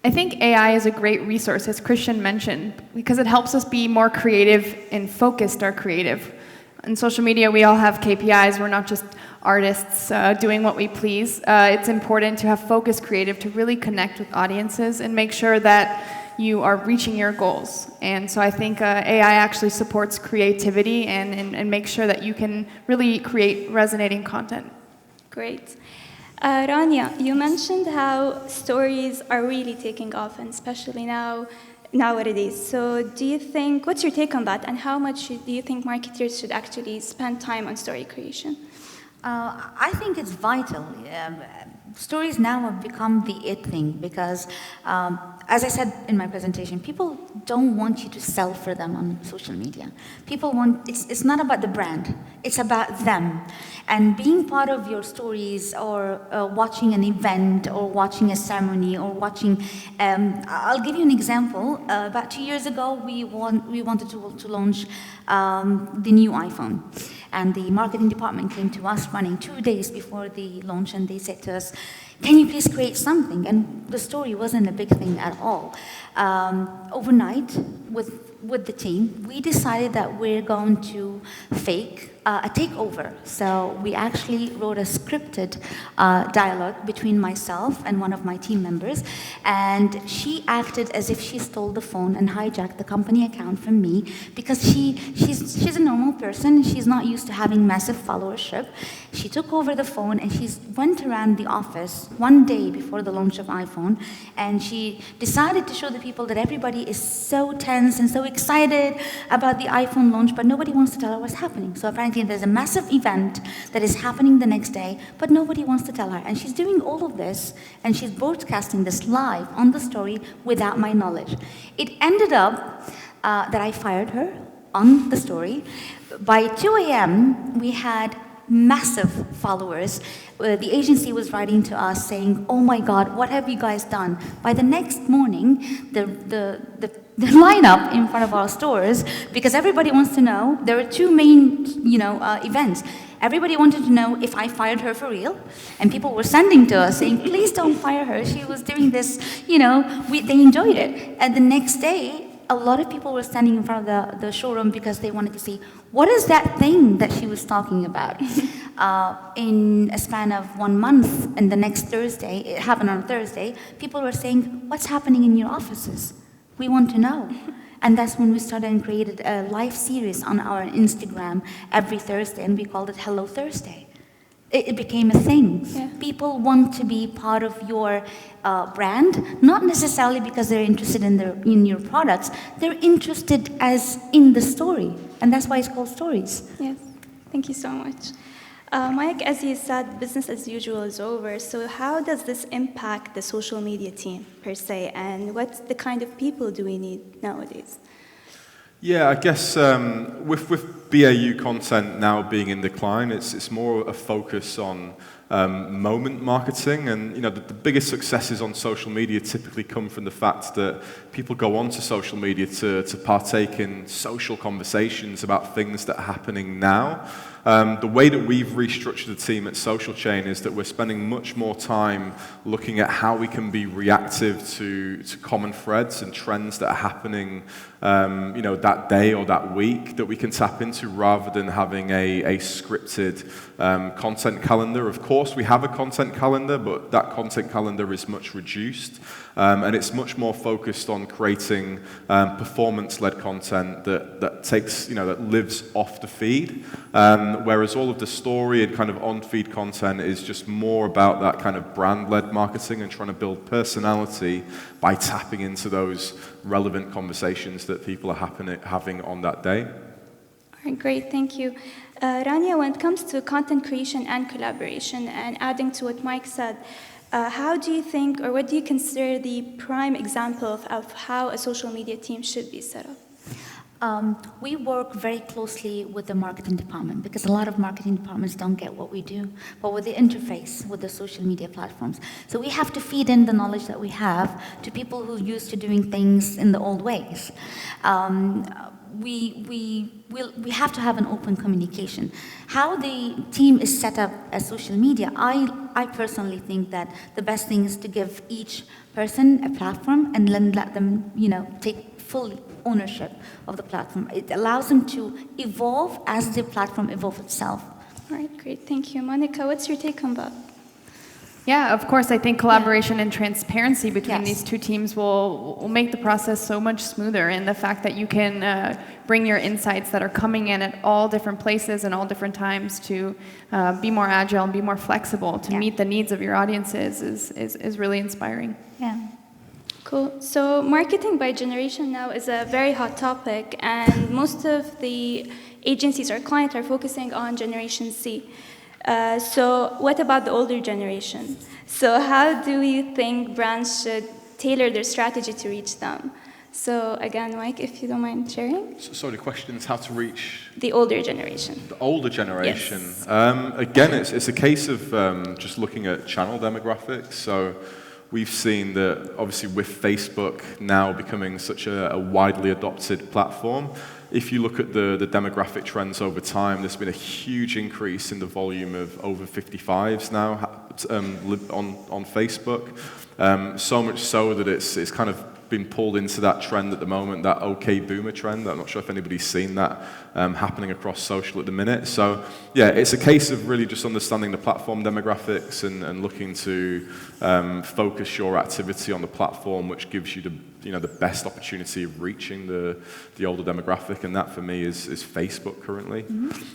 I think AI is a great resource, as Christian mentioned, because it helps us be more creative and focused our creative. In social media, we all have KPIs. We're not just artists doing what we please. It's important to have focused creative to really connect with audiences and make sure that you are reaching your goals. And so I think AI actually supports creativity and makes sure that you can really create resonating content. Great. Rania, you mentioned how stories are really taking off, and especially nowadays. So do you think, what's your take on that, and how much do you think marketers should actually spend time on story creation? I think it's vital. Stories now have become the it thing because, as I said in my presentation, people don't want you to sell for them on social media. People want, it's not about the brand, it's about them. And being part of your stories or watching an event or watching a ceremony or watching, I'll give you an example. About 2 years ago, we wanted to launch the new iPhone. And the marketing department came to us running 2 days before the launch, and they said to us, can you please create something? And the story wasn't a big thing at all. Overnight, with the team, we decided that we're going to fake a takeover. So we actually wrote a scripted dialogue between myself and one of my team members, and she acted as if she stole the phone and hijacked the company account from me because she's a normal person. She's not used to having massive followership. She took over the phone and she went around the office one day before the launch of iPhone, and she decided to show the people that everybody is so tense and so excited about the iPhone launch, but nobody wants to tell her what's happening. So apparently there's a massive event that is happening the next day, but nobody wants to tell her. And she's doing all of this, and she's broadcasting this live on the story without my knowledge. It ended up that I fired her on the story. By 2 a.m., we had massive followers. The agency was writing to us saying, oh my God, what have you guys done? By the next morning, the lineup in front of our stores, because everybody wants to know, there are two main events. Everybody wanted to know if I fired her for real, and people were sending to us saying, please don't fire her, she was doing this, they enjoyed it. And the next day, a lot of people were standing in front of the showroom because they wanted to see, what is that thing that she was talking about? In a span of 1 month, and the next Thursday, it happened on Thursday, people were saying, what's happening in your offices? We want to know. And that's when we started and created a live series on our Instagram every Thursday, and we called it Hello Thursday. It became a thing. Yeah. People want to be part of your brand, not necessarily because they're interested in your products. They're interested as in the story, and that's why it's called stories. Yes, thank you so much. Mike, as you said, business as usual is over. So how does this impact the social media team per se, and what the kind of people do we need nowadays? Yeah, I guess with BAU content now being in decline, it's more a focus on moment marketing, and the biggest successes on social media typically come from the fact that people go onto social media to partake in social conversations about things that are happening now. The way that we've restructured the team at Social Chain is that we're spending much more time looking at how we can be reactive to common threads and trends that are happening that day or that week that we can tap into, rather than having a scripted content calendar. Of course, we have a content calendar, but that content calendar is much reduced, and it's much more focused on creating performance-led content that takes, that lives off the feed. Whereas all of the story and kind of on-feed content is just more about that kind of brand-led marketing and trying to build personality by tapping into those relevant conversations that people are having on that day. All right, great, thank you. Rania, when it comes to content creation and collaboration, and adding to what Mike said, how do you think, or what do you consider the prime example of how a social media team should be set up? We work very closely with the marketing department, because a lot of marketing departments don't get what we do, but with the interface with the social media platforms. So we have to feed in the knowledge that we have to people who are used to doing things in the old ways. we have to have an open communication. How the team is set up as social media, I personally think that the best thing is to give each person a platform and then let them, take full ownership of the platform. It allows them to evolve as the platform evolves itself. All right, great, thank you. Monica, what's your take on that? Yeah, of course, I think collaboration and transparency between Yes. these two teams will make the process so much smoother, and the fact that you can bring your insights that are coming in at all different places and all different times to be more agile and be more flexible to meet the needs of your audiences is really inspiring. Yeah. Cool. So marketing by generation now is a very hot topic, and most of the agencies or clients are focusing on Generation C. So what about the older generation? So how do you think brands should tailor their strategy to reach them? So again, Mike, if you don't mind sharing. So the question is how to reach The older generation. the older generation. Yes. Again, it's a case of just looking at channel demographics. So we've seen that obviously with Facebook now becoming such a widely adopted platform, if you look at the demographic trends over time, there's been a huge increase in the volume of over 55s now on Facebook. So much so that it's kind of been pulled into that trend at the moment, that OK Boomer trend. I'm not sure if anybody's seen that happening across social at the minute. So yeah, it's a case of really just understanding the platform demographics and looking to focus your activity on the platform, which gives you the best opportunity of reaching the older demographic, and that for me is Facebook currently.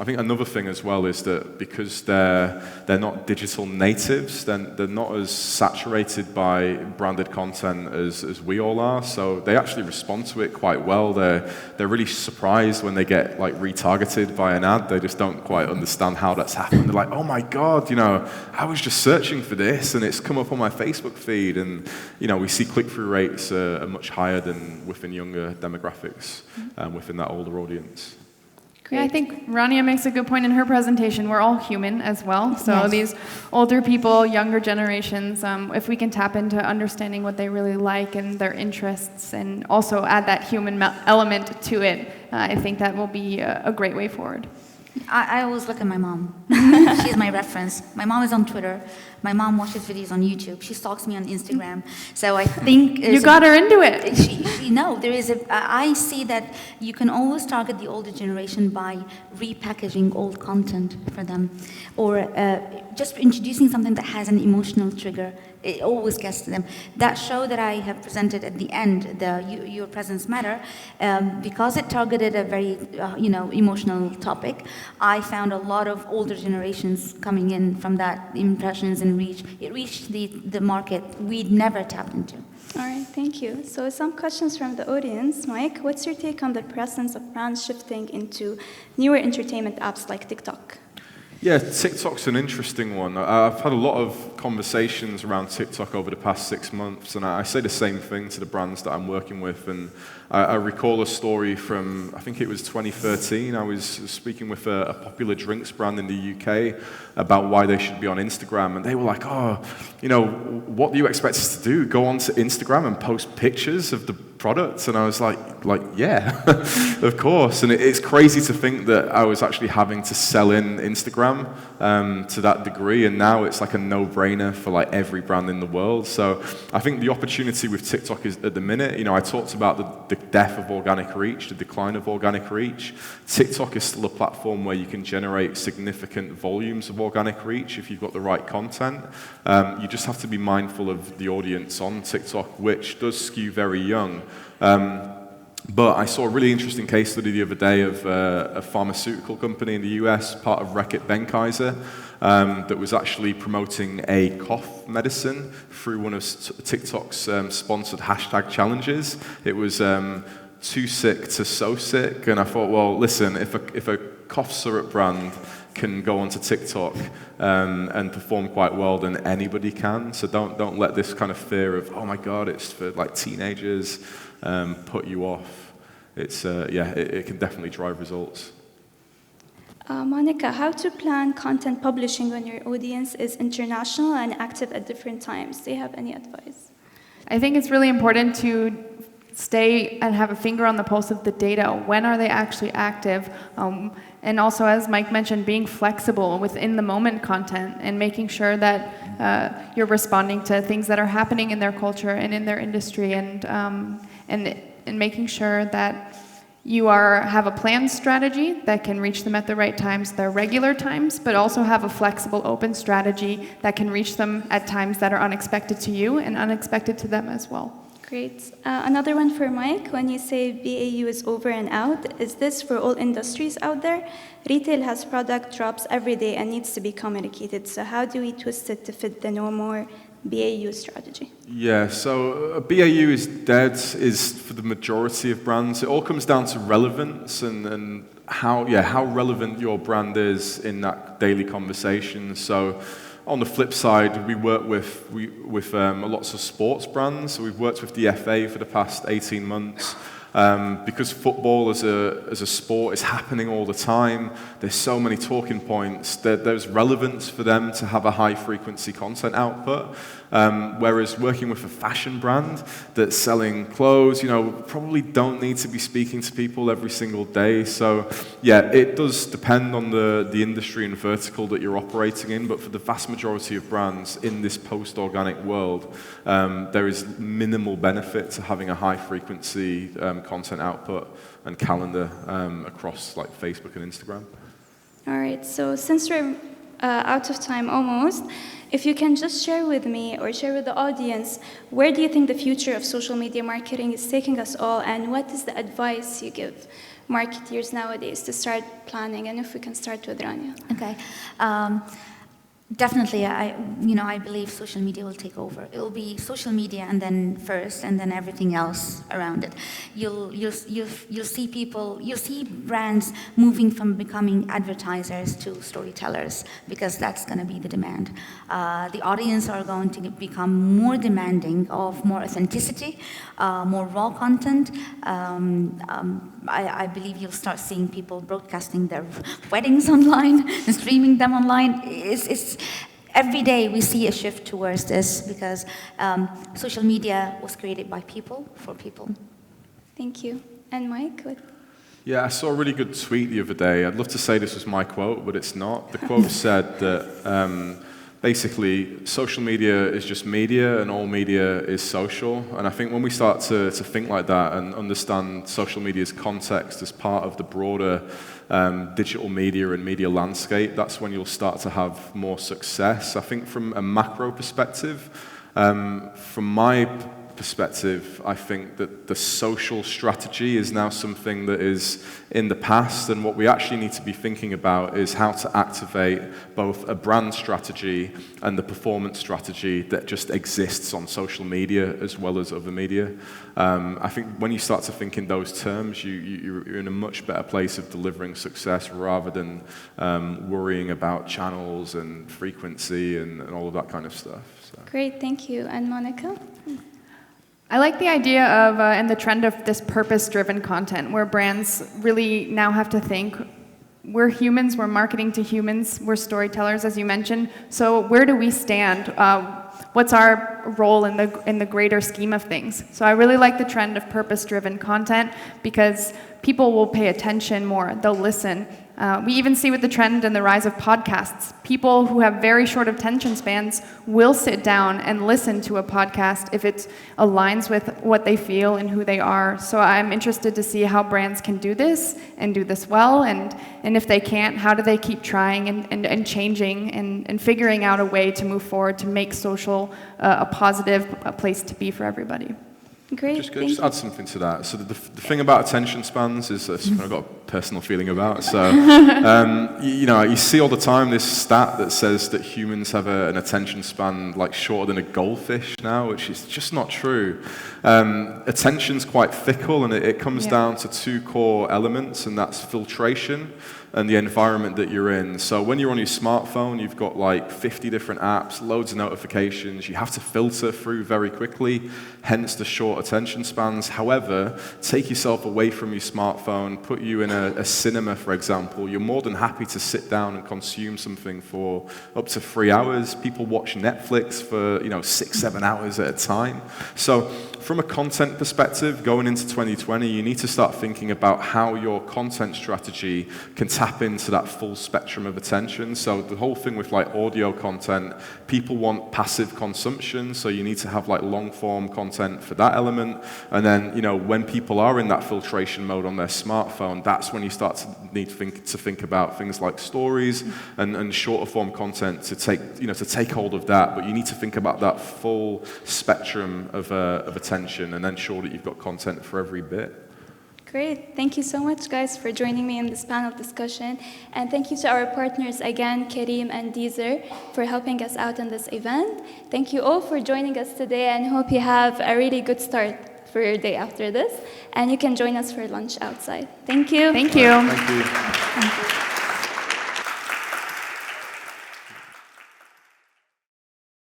I think another thing as well is that because they're not digital natives, then they're not as saturated by branded content as we all are, so they actually respond to it quite well. They're really surprised when they get like retargeted by an ad. They just don't quite understand how that's happened. They're like, oh my God, I was just searching for this and it's come up on my Facebook feed, and we see click-through rates are much higher than within younger demographics, within that older audience. Yeah, I think Rania makes a good point in her presentation. We're all human as well. So Yes. these older people, younger generations, if we can tap into understanding what they really like and their interests and also add that human element to it, I think that will be a great way forward. I always look at my mom. She's my reference. My mom is on Twitter. My mom watches videos on YouTube. She stalks me on Instagram. So I think You got her into it. I see that you can always target the older generation by repackaging old content for them, or just introducing something that has an emotional trigger. It always gets to them. That show that I have presented at the end, Your Presence Matter, because it targeted a very emotional topic, I found a lot of older generations coming in from that impressions and reach. It reached the market we'd never tapped into. All right, thank you. So some questions from the audience. Mike, what's your take on the presence of brands shifting into newer entertainment apps like TikTok? Yeah, TikTok's an interesting one. I've had a lot of conversations around TikTok over the past 6 months, and I say the same thing to the brands that I'm working with. And I recall a story from, I think it was 2013. I was speaking with a popular drinks brand in the UK about why they should be on Instagram, and they were like, what do you expect us to do? Go onto Instagram and post pictures of the products? And I was like, yeah, of course. And it's crazy to think that I was actually having to sell in Instagram to that degree, and now it's like a no-brainer for like every brand in the world. So I think the opportunity with TikTok is at the minute, I talked about the death of organic reach, the decline of organic reach. TikTok is still a platform where you can generate significant volumes of organic reach if you've got the right content. You just have to be mindful of the audience on TikTok, which does skew very young. But I saw a really interesting case study the other day of a pharmaceutical company in the US, part of Reckitt Benckiser, that was actually promoting a cough medicine through one of TikTok's sponsored hashtag challenges. It was too sick to so sick, and I thought, well, listen, if a cough syrup brand can go onto TikTok and perform quite well, then anybody can. So don't let this kind of fear of, oh my God, it's for like teenagers, put you off. It's it can definitely drive results. Monica, how to plan content publishing when your audience is international and active at different times? Do you have any advice? I think it's really important to stay and have a finger on the pulse of the data. When are they actually active? And also, as Mike mentioned, being flexible within the moment content and making sure that you're responding to things that are happening in their culture and in their industry, and making sure that you have a planned strategy that can reach them at the right times, their regular times, but also have a flexible, open strategy that can reach them at times that are unexpected to you and unexpected to them as well. Great. Another one for Mike. When you say BAU is over and out, is this for all industries out there? Retail has product drops every day and needs to be communicated. So how do we twist it to fit the no more BAU strategy? Yeah, so BAU is dead is for the majority of brands. It all comes down to relevance and how relevant your brand is in that daily conversation. So on the flip side, we work with lots of sports brands. So we've worked with the FA for the past 18 months. Because football as a sport is happening all the time, there's so many talking points that there's relevance for them to have a high frequency content output. Whereas working with a fashion brand that's selling clothes, probably don't need to be speaking to people every single day. So yeah, it does depend on the industry and vertical that you're operating in, but for the vast majority of brands in this post-organic world, there is minimal benefit to having a high frequency content output and calendar across like Facebook and Instagram. All right, so since we're out of time almost, if you can just share with me or share with the audience, where do you think the future of social media marketing is taking us all, and what is the advice you give marketeers nowadays to start planning? And if we can start with Rania. Okay. Definitely, I believe social media will take over. It will be social media and then first, and then everything else around it. You'll see brands moving from becoming advertisers to storytellers, because that's going to be the demand. The audience are going to become more demanding of more authenticity, more raw content. I believe you'll start seeing people broadcasting their weddings online and streaming them online. It's every day we see a shift towards this, because social media was created by people for people. Thank you. And Mike? Yeah, I saw a really good tweet the other day. I'd love to say this was my quote, but it's not. The quote said that basically social media is just media and all media is social. And I think when we start to think like that and understand social media's context as part of the broader digital media and media landscape, that's when you'll start to have more success. I think from a macro perspective, from my perspective, I think that the social strategy is now something that is in the past, and what we actually need to be thinking about is how to activate both a brand strategy and the performance strategy that just exists on social media as well as other media. I think when you start to think in those terms, you're in a much better place of delivering success rather than worrying about channels and frequency and all of that kind of stuff. So. Great, thank you. And Monica? I like the idea of and the trend of this purpose-driven content, where brands really now have to think, we're humans, we're marketing to humans, we're storytellers, as you mentioned. So where do we stand? What's our role in the greater scheme of things? So I really like the trend of purpose-driven content, because people will pay attention more, they'll listen. We even see with the trend and the rise of podcasts, people who have very short attention spans will sit down and listen to a podcast if it aligns with what they feel and who they are. So I'm interested to see how brands can do this and do this well, and if they can't, how do they keep trying and changing and figuring out a way to move forward to make social a positive place to be for everybody. Great. Just add something to that. So the thing about attention spans is something I've got a personal feeling about. So you see all the time this stat that says that humans have an attention span like shorter than a goldfish now, which is just not true. Attention's quite fickle, and it comes down to two core elements, and that's filtration. and the environment that you're in. So when you're on your smartphone, you've got like 50 different apps, loads of notifications. You have to filter through very quickly, hence the short attention spans. However, take yourself away from your smartphone, put you in a cinema, for example. You're more than happy to sit down and consume something for up to 3 hours. People watch Netflix for 6-7 hours at a time. So from a content perspective, going into 2020, you need to start thinking about how your content strategy can tap into that full spectrum of attention. So the whole thing with like audio content, people want passive consumption, so you need to have like long form content for that element. And then, when people are in that filtration mode on their smartphone, that's when you start to need to think about things like stories and shorter form content to take hold of that. But you need to think about that full spectrum of attention and ensure that you've got content for every bit. Great. Thank you so much, guys, for joining me in this panel discussion. And thank you to our partners again, Kareem and Deezer, for helping us out in this event. Thank you all for joining us today, and hope you have a really good start for your day after this. And you can join us for lunch outside. Thank you. Thank you. Thank you.